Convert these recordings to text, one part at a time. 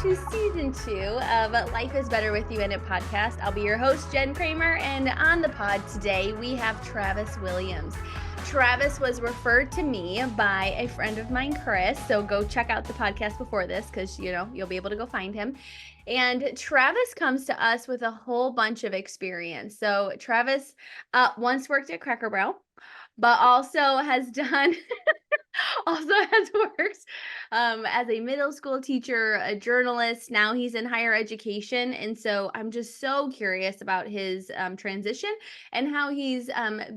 to season 2 of Life is Better With You in It podcast. I'll be your host, Jen Kramer, and on the pod today we have Travis Williams. Travis was referred to me by a friend of mine, Chris, so go check out the podcast before this because, you'll be able to go find him. And Travis comes to us with a whole bunch of experience. So Travis once worked at Cracker Barrel, but also has done... also has worked as a middle school teacher, a journalist. Now he's in higher education. And so I'm just so curious about his transition and how he's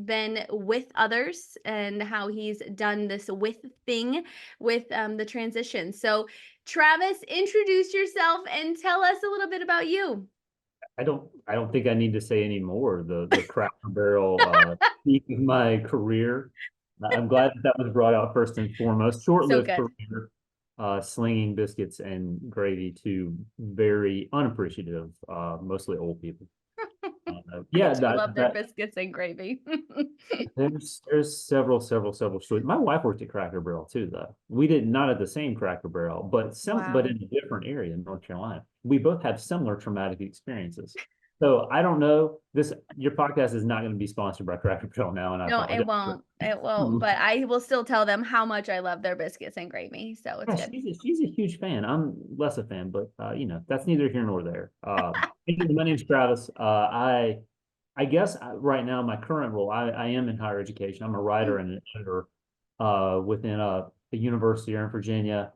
been with others and how he's done this with thing with the transition. So Travis, introduce yourself and tell us a little bit about you. I don't think I need to say any more. The Cracker Barrel peak of my career. I'm glad that was brought out first and foremost. Short-lived career, slinging biscuits and gravy to very unappreciative, mostly old people. I love their biscuits and gravy. There's several stories. My wife worked at Cracker Barrel too, though. We did not at the same Cracker Barrel, but but in a different area in North Carolina. We both have similar traumatic experiences. So I don't know. Your podcast is not going to be sponsored by Cracker Barrel now, and I apologize. It won't. It won't. But I will still tell them how much I love their biscuits and gravy. So it's good. She's a huge fan. I'm less a fan, but that's neither here nor there. My name's Travis. I guess right now my current role, I am in higher education. I'm a writer and an editor within a university here in Virginia.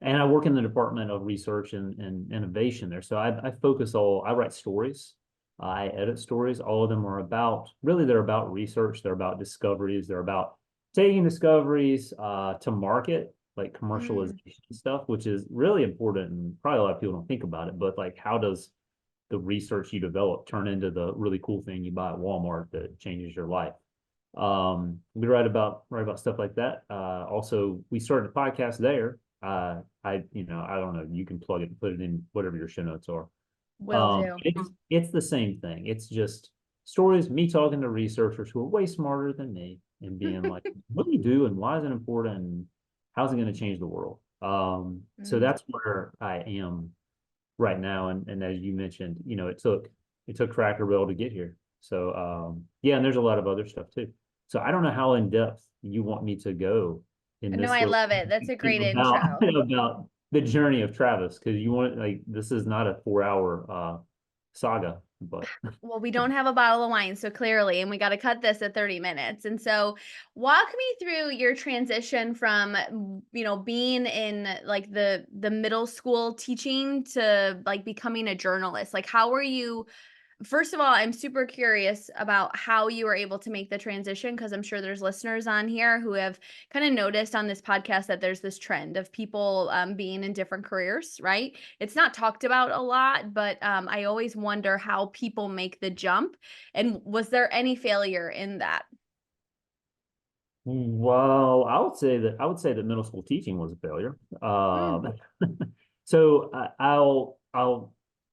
And I work in the Department of Research and Innovation there. So I write stories. I edit stories. All of them are they're about research. They're about discoveries. They're about taking discoveries to market, like commercialization stuff, which is really important. And probably a lot of people don't think about it, but like, how does the research you develop turn into the really cool thing you buy at Walmart that changes your life? We write about stuff like that. Also, we started a podcast there. I don't know, you can plug it and put it in whatever your show notes are. Will do. It's the same thing. It's just stories, me talking to researchers who are way smarter than me and being like, what do you do and why is it important and how's it going to change the world? So that's where I am right now. And as you mentioned, it took Cracker Barrel to get here. So and there's a lot of other stuff too. So I don't know how in depth you want me to go in this. No, I love it. That's a great intro. About the journey of Travis, because you want this is not a 4-hour saga, but well, we don't have a bottle of wine, so clearly, and we got to cut this at 30 minutes. And so walk me through your transition from, being in like the middle school teaching to like becoming a journalist. Like, how were you? First of all, I'm super curious about how you were able to make the transition, because I'm sure there's listeners on here who have kind of noticed on this podcast that there's this trend of people being in different careers, right? It's not talked about a lot, but I always wonder how people make the jump. And was there any failure in that? Well, I would say that middle school teaching was a failure. So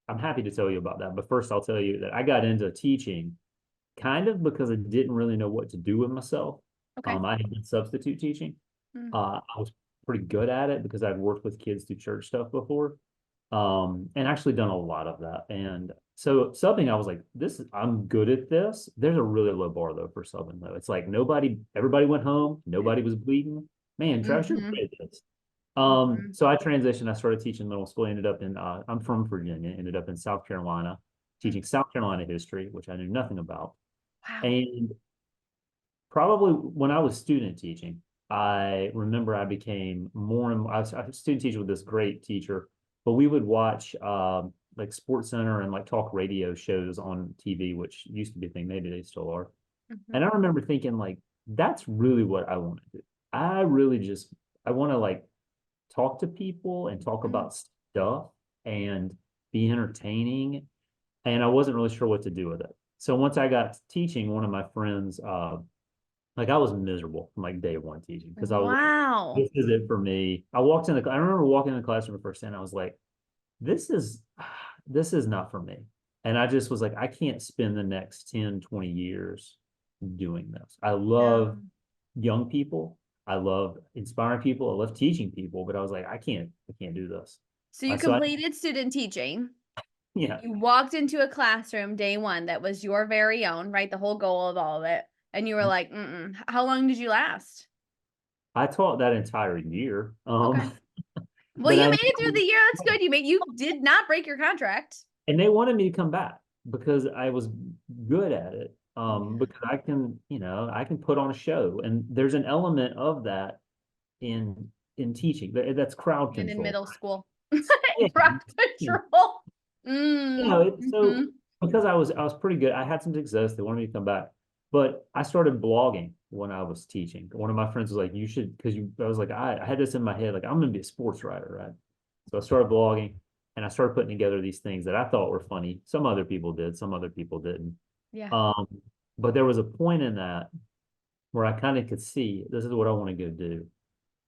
I'm happy to tell you about that. But first, I'll tell you that I got into teaching kind of because I didn't really know what to do with myself. Okay. I had been substitute teaching. I was pretty good at it because I'd worked with kids through church stuff before, and actually done a lot of that. And so subbing, I was like, I'm good at this. There's a really low bar though for subbing though. It's like everybody went home. Nobody was bleeding. Man, Travis, you're great at this. So I transitioned. I started teaching middle school. Ended up I'm from Virginia. Ended up in South Carolina, teaching South Carolina history, which I knew nothing about. Wow. And probably when I was student teaching, I remember I became more and more. I was a student teacher with this great teacher, but we would watch like Sports Center and like talk radio shows on TV, which used to be a thing. Maybe they still are. And I remember thinking like, that's really what I want to do. I want to like talk to people and talk about stuff and be entertaining. And I wasn't really sure what to do with it. So once I got teaching, one of my friends, like I was miserable from like day one teaching because I was like, this is it for me. I remember walking in the classroom the first day and I was like, this is not for me. And I just was like, I can't spend the next 10, 20 years doing this. I love young people. I love inspiring people. I love teaching people, but I was like, I can't do this. So you So I, completed student teaching. yeah, You walked into a classroom day one that was your very own, right? The whole goal of all of it. And you were like, mm-mm. How long did you last? I taught that entire year. Okay. Well, But you I made it through the year. That's good. You did not break your contract. and they wanted me to come back because I was good at it. Yeah. Because I can put on a show, and there's an element of that in teaching. That's crowd And in control. middle school. Yeah, Crowd control. so Mm-hmm. because I was pretty good, I had some success. They wanted me to come back, but I started blogging when I was teaching. One of my friends was like, "You should," because you. I was like, I had this in my head, like I'm going to be a sports writer, right? So I started blogging, and I started putting together these things that I thought were funny. Some other people did, some other people didn't. Yeah. Um, but there was a point in that where I kind of could see this is what I want to go do.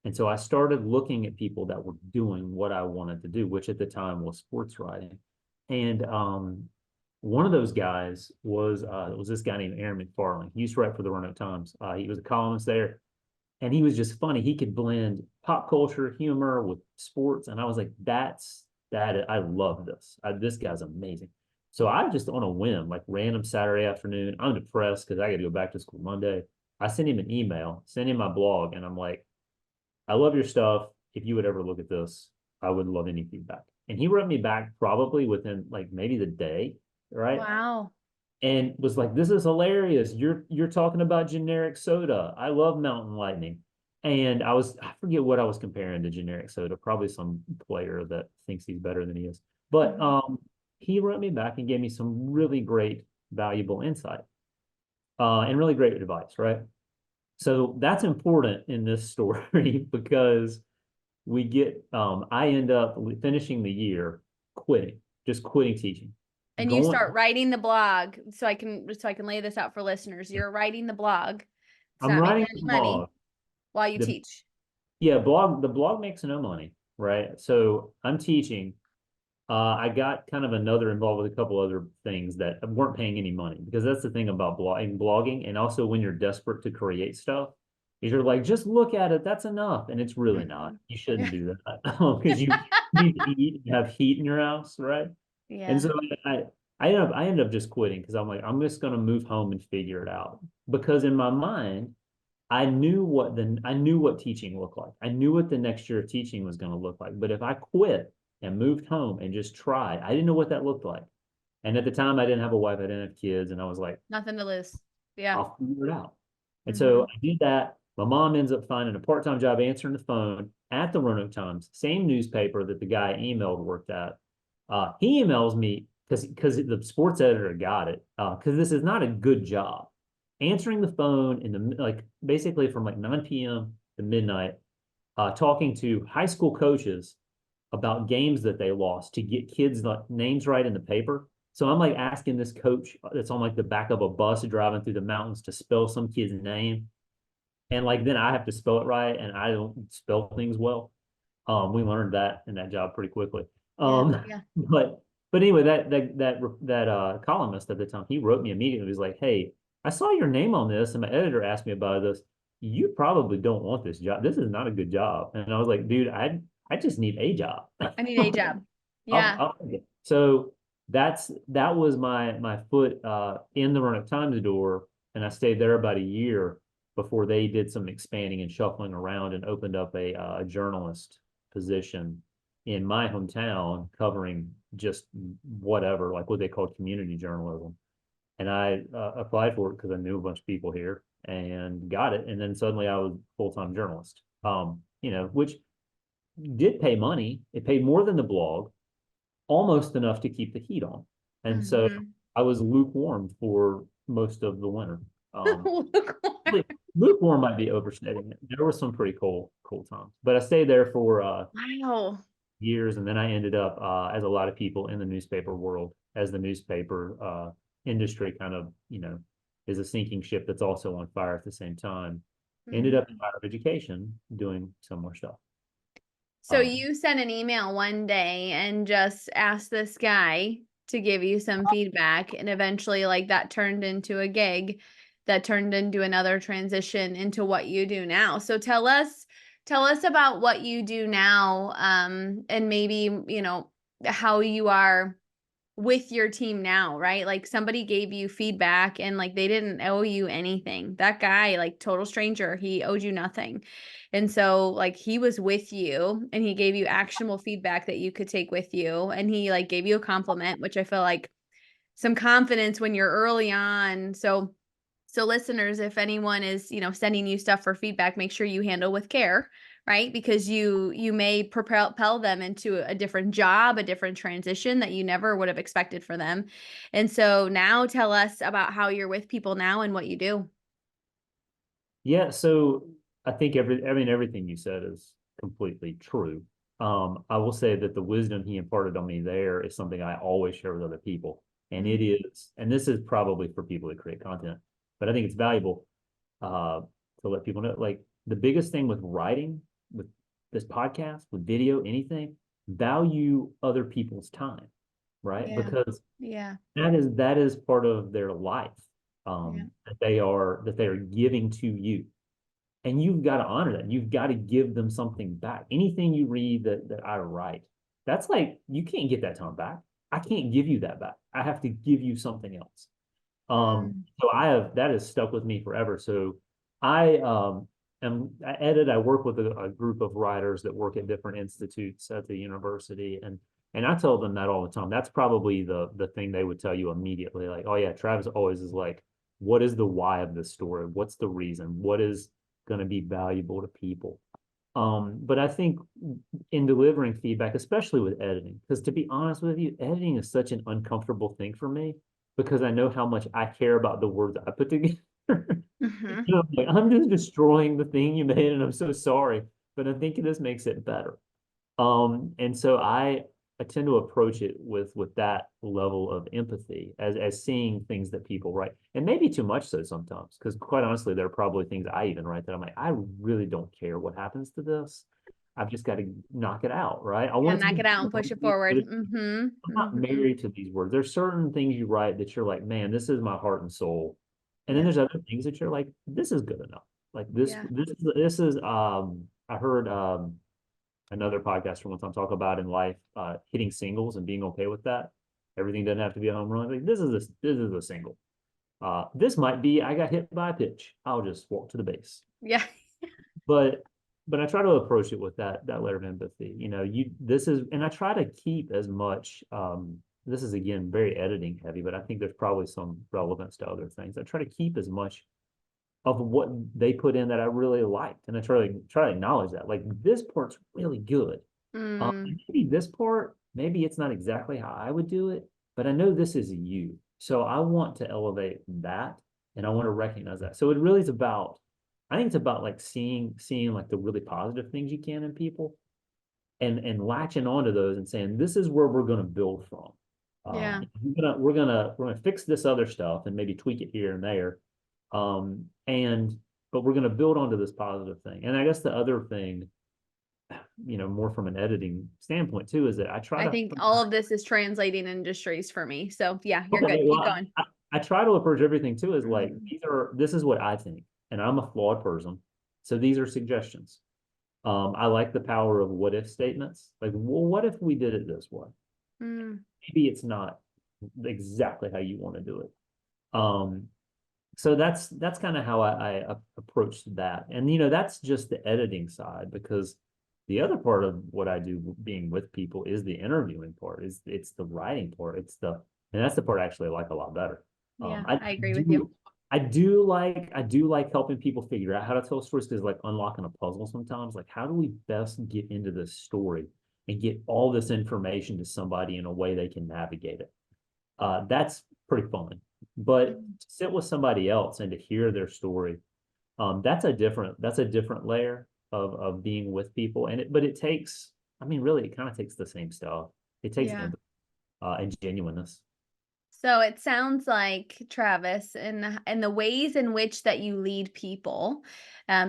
And so I started looking at people that were doing what I wanted to do, which at the time was sports writing. And one of those guys was this guy named Aaron McFarling. He used to write for the Roanoke Times. He was a columnist there, and he was just funny. He could blend pop culture humor with sports, and I was like, "That's that. I love this. This guy's amazing." So I just on a whim, like random Saturday afternoon, I'm depressed because I got to go back to school Monday. I sent him an email, sent him my blog, and I'm like, I love your stuff. If you would ever look at this, I would love any feedback. And he wrote me back probably within like maybe the day, right? Wow. And was like, "This is hilarious. You're talking about generic soda. I love Mountain Lightning." And I forget what I was comparing to generic soda, probably some player that thinks he's better than he is. But Mhm. he wrote me back and gave me some really great, valuable insight and really great advice, right? So that's important in this story because I end up finishing the year quitting, just quitting teaching, And you going, start writing the blog. So I can lay this out for listeners. You're writing the blog. It's I'm not making writing any a money blog. while you The teach. Yeah, the blog makes no money, right? So I'm teaching. I got kind of another involved with a couple other things that weren't paying any money because that's the thing about blogging, and also when you're desperate to create stuff, is you're like, just look at it, that's enough, and it's really not. Mhm. You Yeah. shouldn't do that because you need to eat, you have heat in your house, right? And Yeah. so I I end up just quitting because I'm like, I'm just gonna move home and figure it out. Because in my mind, I knew what teaching looked like. I knew what the next year of teaching was going to look like. But if I quit and moved home and just tried, I didn't know what that looked like. And at the time, I didn't have a wife, I didn't have kids, and I was like, Nothing to lose. Yeah. I'll figure it out. And so Hmm. I did that. My mom ends up finding a part-time job answering the phone at the Roanoke Times, same newspaper that the guy I emailed worked at. He emails me because the sports editor got it because this is not a good job. Answering the phone in the like basically from like 9 p.m. to midnight, talking to high school coaches about games that they lost to get kids' like, names right in the paper. So I'm like asking this coach that's on like the back of a bus driving through the mountains to spell some kid's name. And like then I have to spell it right and I don't spell things well. We learned that in that job pretty quickly. Yeah. Um, Yeah. but anyway, that columnist at the time, he wrote me immediately. He was like, "Hey, I saw your name on this, and my editor asked me about this. You probably don't want this job. This is not a good job." And I was like, "Dude, I just need a job. I need a job. I'll, Yeah. I'll take it." So that was my foot in the Roanoke Times door, and I stayed there about a year before they did some expanding and shuffling around and opened up a journalist position in my hometown covering just whatever, like what they call community journalism. And I applied for it because I knew a bunch of people here and got it. And then suddenly I was full-time journalist, which did pay money. It paid more than the blog, almost enough to keep the heat on. And so Hmm. I was lukewarm for most of the winter. Um, Wow. lukewarm might be overstating it. There were some pretty cool times, but I stayed there for years, and then I ended up, as a lot of people in the newspaper world, as the newspaper industry kind of, is a sinking ship that's also on fire at the same time. Ended up in Mhm. higher education doing similar stuff. So Um, you sent an email one day and just asked this guy to give you some feedback, and eventually, like that turned into a gig that turned into another transition into what you do now. So tell us about what you do now, and maybe, how you are with your team now, right? Like somebody gave you feedback and like they didn't owe you anything. That guy, like total stranger, he owed you nothing. And so like he was with you and he gave you actionable feedback that you could take with you. And he like gave you a compliment, which I feel like some confidence when you're early on. So listeners, if anyone is, sending you stuff for feedback, make sure you handle with care, right? Because you may propel them into a different job, a different transition that you never would have expected for them. And so now tell us about how you're with people now and what you do. Yeah, so I think everything you said is completely true. I will say that the wisdom he imparted on me there is something I always share with other people. And it Mm. is, and this is probably for people that create content, but I think it's valuable uh to let people know. Like the biggest thing with writing, with this podcast, with video, anything, value other people's time, right? Yeah. Because Yeah. that is part of their life, Yeah. that they are giving to you, and you've got to honor that. You've got to give them something back. Anything you read that I write, that's like you can't get that time back. I can't give you that back. I have to give you something else. Mm. So that has stuck with me forever. So I edit. I work with a group of writers that work at different institutes at the university, and I tell them that all the time. That's probably the thing they would tell you immediately. Like, oh yeah, Travis always is like, what is the why of this story? What's the reason? What is going to be valuable to people? But I think in delivering feedback, especially with editing, because to be honest with you, editing is such an uncomfortable thing for me because I know how much I care about the words I put together. Hmm. Like, I'm just destroying the thing you made, and I'm so sorry. But I think this makes it better. And so I tend to approach it with that level of empathy as seeing things that people write, and maybe too much so sometimes, because quite honestly, there are probably things I even write that I'm like, I really don't care what happens to this. I've just got to knock it out, right? I Yeah, want it to knock be it out good. and push it forward. Hmm. I'm not Hmm. married to these words. There's certain things you write that you're like, man, this is my heart and soul. And then Yeah. there's other things that you're like, this is good enough. Like Yeah. this is I heard another podcaster one time talk about in life hitting singles and being okay with that. Everything doesn't have to be a home run. Like this is a single. This might be I got hit by a pitch. I'll just walk to the base. Yeah. But I try to approach it with that layer of empathy. This is, and I try to keep as much. This is again very editing heavy, but I think there's probably some relevance to other things. I try to keep as much of what they put in that I really liked, and I try to acknowledge that. Like this part's really good. Mm. Maybe this part, maybe it's not exactly how I would do it, but I know this is you. So I want to elevate that, and I want to recognize that. So it really is about, I think it's about like seeing like the really positive things you can in people, and latching onto those and saying, this is where we're going to build from. Yeah. We're gonna fix this other stuff and maybe tweak it here and there. And but we're gonna build onto this positive thing. And I guess the other thing, more from an editing standpoint too, is that I try I to think all of this is translating industries for me. So yeah, you're okay, good. Keep well, going. I try to approach everything too as like Mhm. this is what I think, and I'm a flawed person, so these are suggestions. I like the power of what if statements. Like, well, what if we did it this way? Mm. Maybe it's not exactly how you want to do it. Um, so that's kind of how I approached that, and that's just the editing side, because the other part of what I do being with people is the interviewing part. It's the writing part. And that's the part I actually like a lot better. Yeah, I I agree with you. do I do like helping people figure out how to tell stories, because like unlocking a puzzle sometimes. Like, how do we best get into this story and get all this information to somebody in a way they can navigate it? That's pretty fun. But Mm. to sit with somebody else and to hear their story, that's a different layer of being with people. But it takes, I mean, really, it kind of takes the same stuff. It takes Yeah. empathy, and genuineness. So it sounds like Travis, and the ways in which that you lead people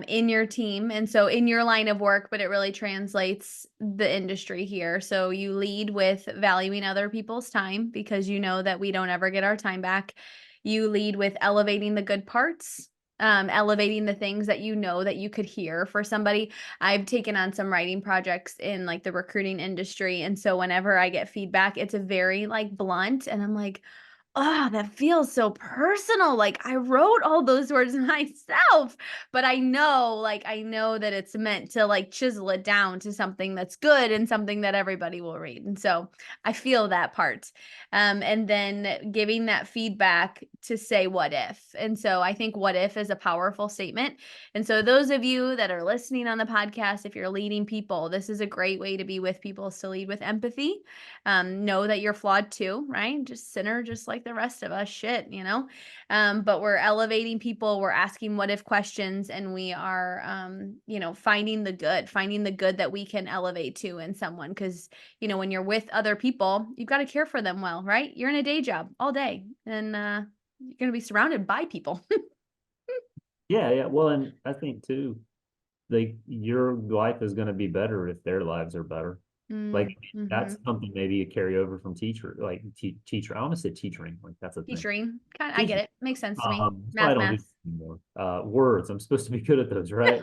in your team, and so in your line of work, but it really translates the industry here. So you lead with valuing other people's time because you know that we don't ever get our time back. You lead with elevating the good parts, elevating the things that you know that you could hear for somebody. I've taken on some writing projects in like the recruiting industry. And so whenever I get feedback, it's a very like blunt, and I'm like, oh, that feels so personal. Like I wrote all those words myself, but I know that it's meant to like chisel it down to something that's good and something that everybody will read. And so I feel that part. And then giving that feedback to say what if. And so I think what if is a powerful statement. And so those of you that are listening on the podcast, if you're leading people, this is a great way to be with people, is to lead with empathy. Know that you're flawed too, right? Just sinner, just like the rest of us, shit. But we're elevating people, we're asking what if questions, and we are, finding the good that we can elevate to in someone. Because, when you're with other people, you've got to care for them well, right? You're in a day job all day, and you're going to be surrounded by people. Yeah, yeah. Well, and I think too, like your life is going to be better if their lives are better. Like Mm-hmm. that's something maybe a carryover from teacher, like teacher. I almost said teachering, like that's a thing. Teaching, kind of, I get Teaching. it. Makes sense to me. That's why I Math, don't do math. this anymore. Words. I'm supposed to be good at those, right?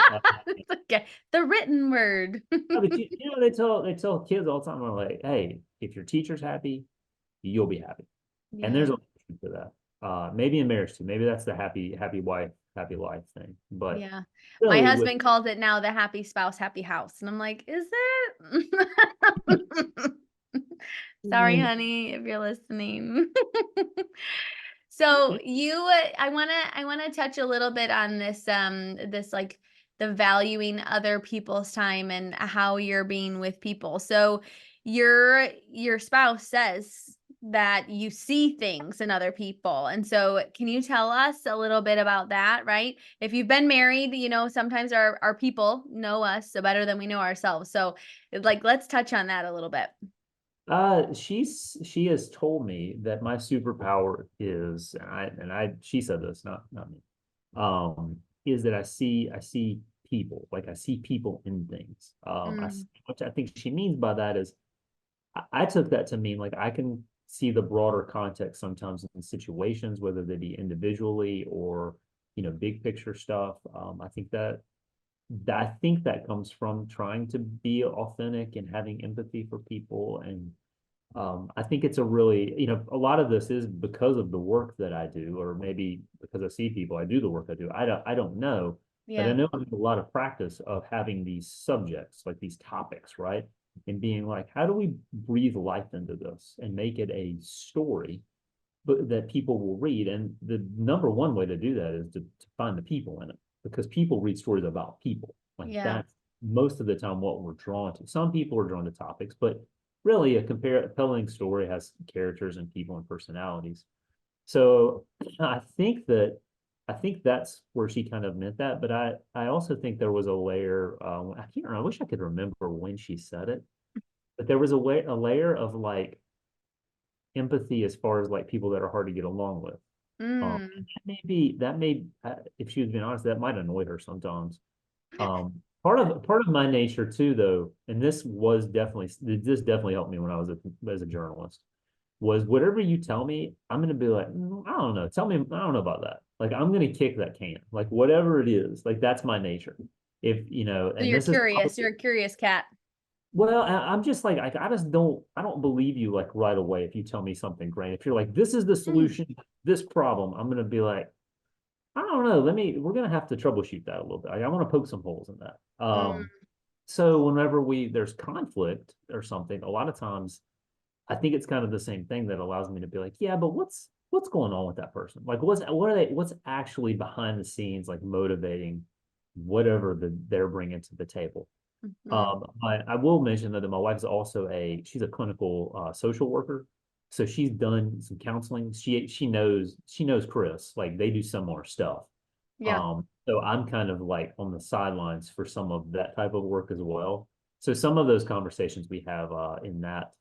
It's okay. The written word. No, but they tell kids all the time, like, hey, if your teacher's happy, you'll be happy. And Yeah. there's a lot of truth to that. Maybe in marriage too. Maybe that's the happy wife, happy life thing. But Yeah. My really, with husband calls it now the happy spouse, happy house. And I'm like, is it? Sorry, honey, if you're listening. So I wanna touch a little bit on this like the valuing other people's time and how you're being with people. So your spouse says that you see things in other people. And so can you tell us a little bit about that, right? If you've been married, sometimes our people know us so better than we know ourselves. So like let's touch on that a little bit. she has told me that my superpower is, she said this, not me, is that I see people, like I see people in things. Mm, Which I think she means by that is I took that to mean like I can see the broader context sometimes in situations, whether they be individually or big picture stuff. I think that comes from trying to be authentic and having empathy for people. And I think it's a really, a lot of this is because of the work that I do, or maybe because I see people, I do the work I do. I don't know, but I yeah. know I have a lot of practice of having these subjects, like these topics, right? And being like, how do we breathe life into this and make it a story, but that people will read? And the number one way to do that is to find the people in it, because people read stories about people. Like Yeah. that's most of the time what we're drawn to. Some people are drawn to topics, but really compelling story has characters and people and personalities. So I think that's where she kind of meant that. But I also think there was a layer. I can't remember. I wish I could remember when she said it, but there was a layer of like empathy as far as like people that are hard to get along with. Mm, That may, if she was being honest, that might annoy her sometimes. Part of my nature too, though, and this definitely helped me when I was as a journalist, was whatever you tell me, I'm gonna be like, I don't know, tell me, I don't know about that. Like I'm gonna kick that can, like whatever it is, like that's my nature. If so and you're this is curious. You're probably, a curious cat. well, I'm just like I just don't believe you like right away if you tell me something great. If you're like, this is the Mm, solution to this problem, I'm gonna be like, I don't know. We're gonna have to troubleshoot that a little bit. I want to poke some holes in that. mm, So whenever there's conflict or something, a lot of times I think it's kind of the same thing that allows me to be like, yeah, but what's going on with that person? Like what's actually behind the scenes, like motivating whatever they're bringing to the table. mhm. I will mention that my wife is also she's a clinical social worker. So she's done some counseling. She knows Chris, like they do similar stuff. Yeah. So I'm kind of like on the sidelines for some of that type of work as well. So some of those conversations we have in that,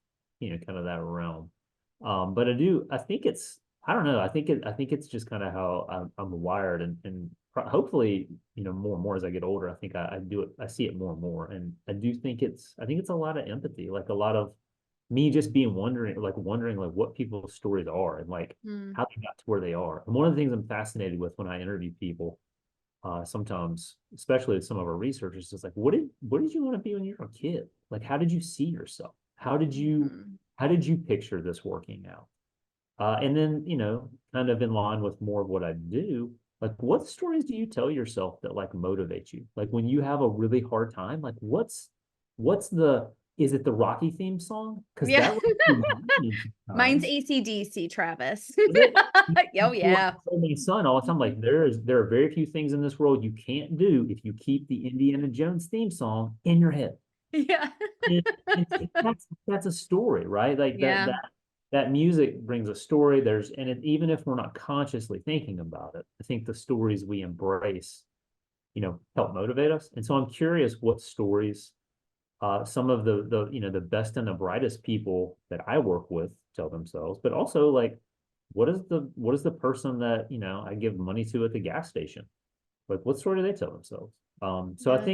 kind of that realm. But I think I don't know. I think it's just kind of how I'm wired, and hopefully, more and more as I get older, I think I do it. I see it more and more, and I think it's a lot of empathy, like a lot of me just being wondering like what people's stories are and like Mm. how they got to where they are. And one of the things I'm fascinated with when I interview people, sometimes, especially with some of our researchers, is like, what did you want to be when you were a kid? Like, how did you see yourself? Mhm. How did you picture this working out? And then, kind of in line with more of what I do, like what stories do you tell yourself that like motivate you? Like when you have a really hard time, like what's the is it the Rocky theme song? Because Yeah. that runs through my mind Mine's sometimes. AC/DC, Travis. Is it? Oh, yeah. I tell my son all the time, like there are very few things in this world you can't do if you keep the Indiana Jones theme song in your head. Yeah. And, that's a story, right? Like Yeah. that music brings a story. Even if we're not consciously thinking about it, I think the stories we embrace, help motivate us. And so I'm curious what stories some of the best and the brightest people that I work with tell themselves, but also like what is the person that I give money to at the gas station? Like what story do they tell themselves? So Yeah. I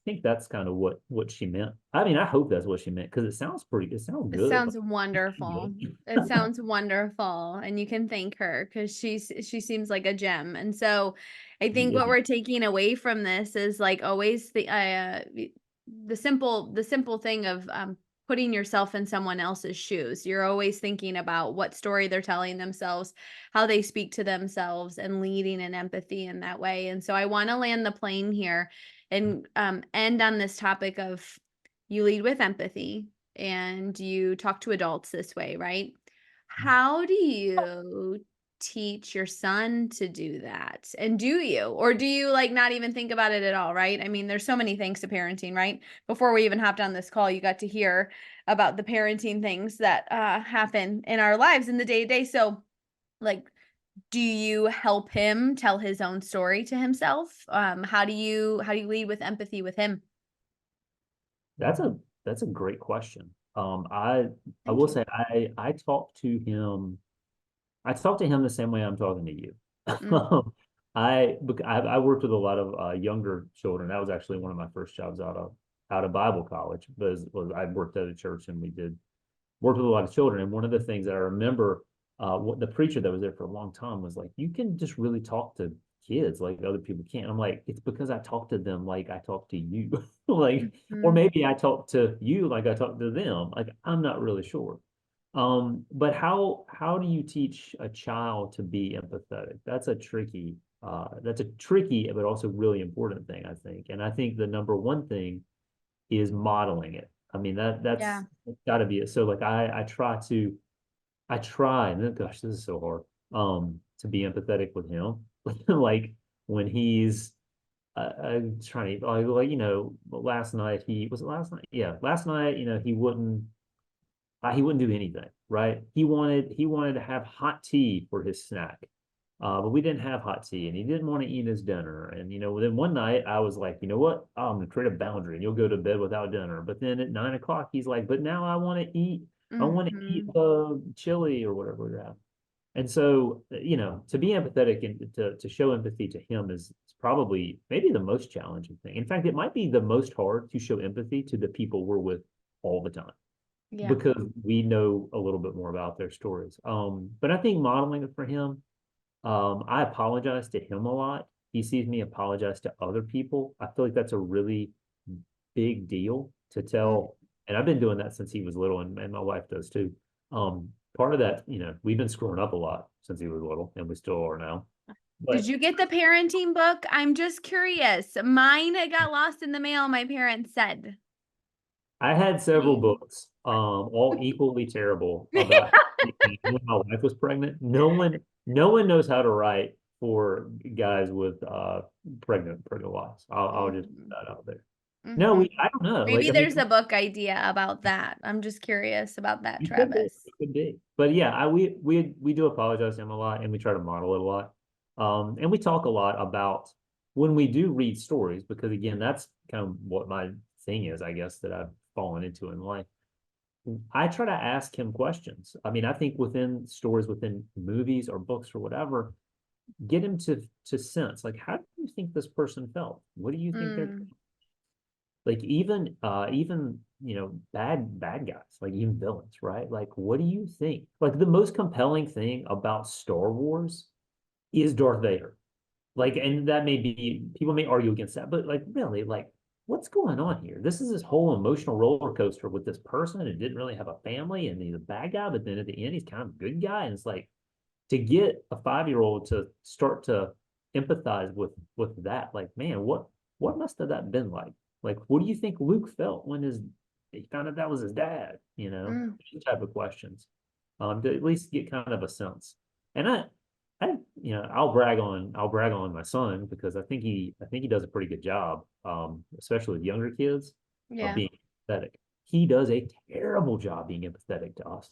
think that's kind of what she meant. I mean, I hope that's what she meant because it sounds It good. sounds wonderful. It sounds wonderful. And you can thank her because she seems like a gem. And so I think what we're taking away from this is like always the simple thing of putting yourself in someone else's shoes. You're always thinking about what story they're telling themselves, how they speak to themselves, and leading in empathy in that way. And so I want to land the plane here and end on this topic of you lead with empathy and you talk to adults this way, right? How do you teach your son to do that? And do you, or do you like not even think about it at all, right? I mean, there's so many things to parenting, right? Before we even hopped on this call, you got to hear about the parenting things that happen in our lives in the day to day. So, like, do you help him tell his own story to himself? How do you lead with empathy with him? That's a that's a great question. I Thank will you. say I talk to him. I talk to him the same way I'm talking to you. Mm, I worked with a lot of younger children. That was actually one of my first jobs out of Bible college. Was I worked at a church and we did worked with a lot of children. And one of the things that I remember, what the preacher that was there for a long time was like, you can just really talk to kids like other people can't. I'm like, it's because I talk to them like I talk to you, like, or mhm. maybe I talk to you like I talk to them. Like, I'm not really sure. But how do you teach a child to be empathetic? That's a tricky but also really important thing, I think. And I think the number one thing is modeling it. I mean Yeah. that's got to be it. So like I try and gosh, this is so hard. To be empathetic with him, like when he's I'm trying to like last night he was it last night? Yeah, last night he wouldn't do anything, right? He wanted to have hot tea for his snack. But we didn't have hot tea and he didn't want to eat his dinner. And then one night I was like, you know what? I'm gonna create a boundary and you'll go to bed without dinner. But then at 9 o'clock, he's like, but now I want to eat Mhm. chili or whatever we're having. And so, to be empathetic and to show empathy to him is probably maybe the most challenging thing. In fact, it might be the most hard to show empathy to the people we're with all the time Yeah. because we know a little bit more about their stories. But I think modeling it for him, I apologize to him a lot. He sees me apologize to other people. I feel like that's a really big deal to Mm. tell. And I've been doing that since he was little, and my wife does too. Part of that, we've been screwing up a lot since he was little, and we still are now. Did But you get the parenting book? I'm just curious. Mine got lost in the mail, my parents said. I had several books, all equally terrible about when my wife was pregnant. No one knows how to write for guys with pregnant wives. I'll just put Mhm. that out there. No, Mhm. I don't know. Like, Maybe I mean, there's a book idea about that. I'm just curious about that, it could be, Travis. it could be. But yeah, we do apologize to him a lot, and we try to model it a lot. And we talk a lot about when we do read stories, because again, that's kind of what my thing is, I guess, that I've fallen into in life. I try to ask him questions. I mean, I think within stories, within movies or books or whatever, get him to sense like, how do you think this person felt? What do you think they're? Mm. like even bad guys, like even villains, right? Like, what do you think? Like the most compelling thing about Star Wars is Darth Vader. Like, and that may be, people may argue against that, but like really, like what's going on here? This is this whole emotional roller coaster with this person who didn't really have a family and he's a bad guy, but then at the end he's kind of a good guy. And it's like to get a 5-year-old to start to empathize with that, like, man, what must have that been like? Like, what do you think Luke felt when he found out that was his dad? Mm. These type of questions. To at least get kind of a sense. And I'll brag on my son because I think he does a pretty good job, especially with younger kids, of Yeah. being empathetic. He does a terrible job being empathetic to us.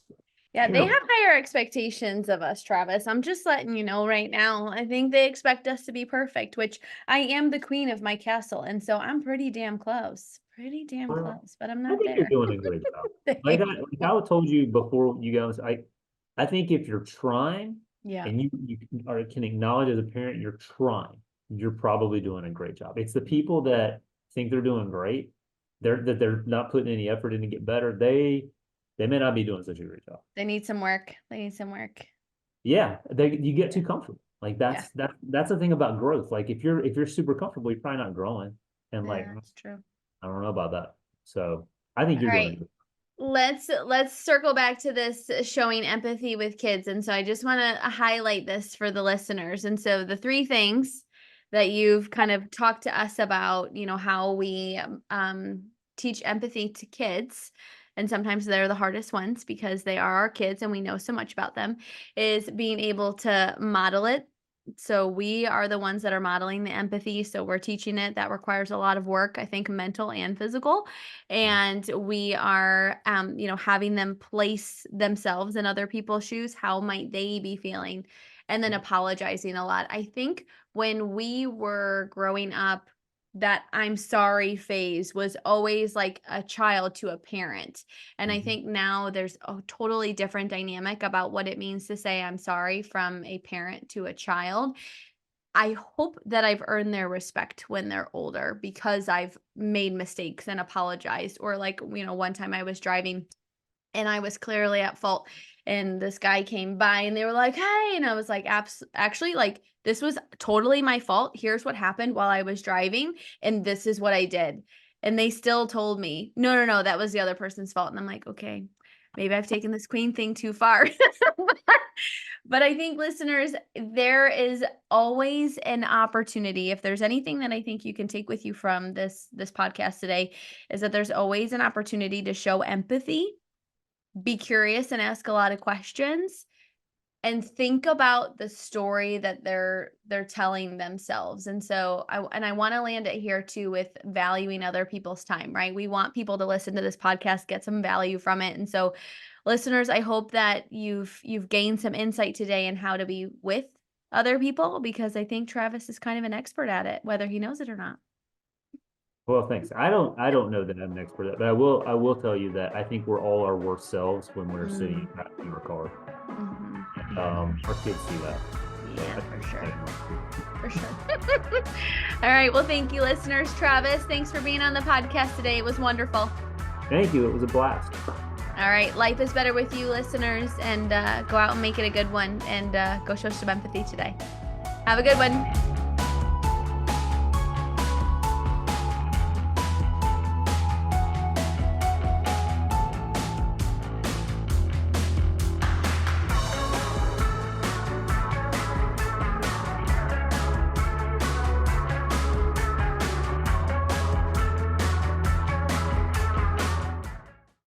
Yeah, they have Terrible. higher expectations of us, Travis. I'm just letting you know right now. I think they expect us to be perfect, which I am the queen of my castle. And so I'm pretty damn close. Pretty damn Well, close, but I'm I not think you're there. doing a great job. Like Thanks. I told you before you guys, I think if you're trying Yeah. and you can acknowledge as a parent you're trying, you're probably doing a great job. It's the people that think they're doing great, they're not putting any effort in to get better. They may not be doing such a great job. They need some work. They need some work. Yeah, you get too comfortable. Like Yeah. that's the thing about growth. Like if you're super comfortable, you're probably not growing. And like Yeah, that's true. I don't know about that. So I think All you're doing right. good. Let's circle back to this showing empathy with kids. And so I just want to highlight this for the listeners. And so the three things that you've kind of talked to us about, how we teach empathy to kids, and sometimes they're the hardest ones because they are our kids and we know so much about them, is being able to model it. So we are the ones that are modeling the empathy. So we're teaching it. That requires a lot of work, I think, mental and physical. And we are, having them place themselves in other people's shoes. How might they be feeling? And then apologizing a lot. I think when we were growing up, that I'm sorry phase was always like a child to a parent. And I Mhm. think now there's a totally different dynamic about what it means to say I'm sorry from a parent to a child. I hope that I've earned their respect when they're older because I've made mistakes and apologized. Or like, one time I was driving and I was clearly at fault and this guy came by and they were like, "Hey," and I was like, actually, like, this was totally my fault. Here's what happened while I was driving and this is what I did." And they still told me, "No, no, no, that was the other person's fault." And I'm like, "Okay, maybe I've taken this queen thing too far." But I think, listeners, there is always an opportunity. If there's anything that I think you can take with you from this podcast today, is that there's always an opportunity to show empathy, be curious and ask a lot of questions, and think about the story that they're telling themselves. And so I want to land it here too with valuing other people's time, right? We want people to listen to this podcast, get some value from it. And so, listeners, I hope that you've gained some insight today in how to be with other people, because I think Travis is kind of an expert at it, whether he knows it or not. Well, thanks. I don't know that I'm an expert at, but I will tell you that I think we're all our worst selves when we're sitting Mm, in our car. mhm. Our kids see that. So Yeah, I for think sure. it's For sure. All right. Well, thank you, listeners. Travis, thanks for being on the podcast today. It was wonderful. thank you. It was a blast. All right. Life is better with you, listeners, and go out and make it a good one, and go show some empathy today. Have a good one.